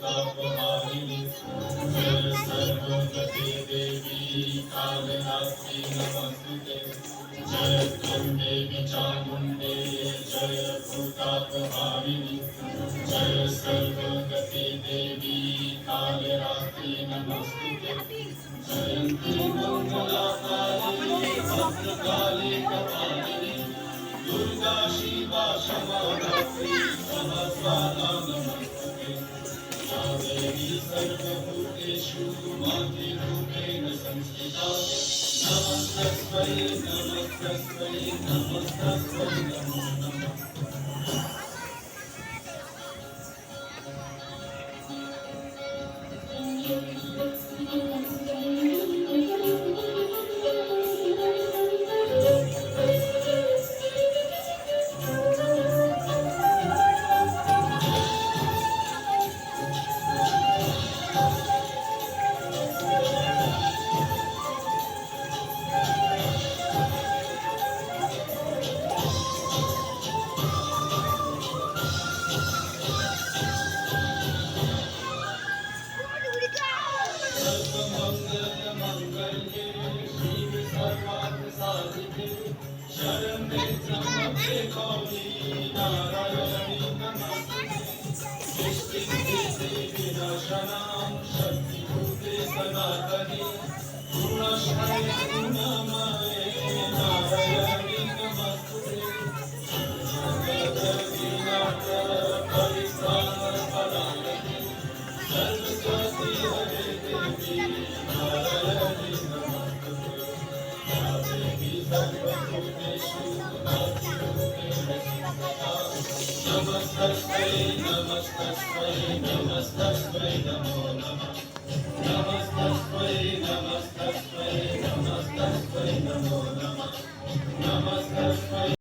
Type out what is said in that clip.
तापहारिणि जय सर्वगते देवी कालरात्रि नमस्तुते जय त्वं देवी चामुण्डे जय भूतापहारिणि जय सर्वगते देवी कालरात्रि नमस्तुते जयन्ती मङ्गलाकाली भद्रकाली कपालिनी दुर्गा शिवा क्षमा धात्री सहस्राधा नमस्तुते या देवी सर्वभूतेषु मातृरूपेण संस्थिता नमस्तस्मै नमस्तस्मै नमस्तस्मै नमो नमः सर्वमङ्गलमङ्गल्ये शिवे सर्वार्थसाधिके शरण्ये त्र्यम्बके गौरी नारायणी नमस्तुते सृष्टिस्थिति विनाशनां शक्तिभूते सनातने गुणश्रये गुणमये नारायणी नमस्तुते जगद्विनाथ परित्राणपरायणे सर्वस्वती हरे देवी नारायणी नमस्तुते या देवी सर्वभूतेषु मातृरूपेण संस्थिता नमस्तस्मै नमस्तस्मै नमस्तस्मै नमो नमः नमस्तस्मै नमस्तस्मै नमस्तस्मै नमो नमः नमस्तस्मै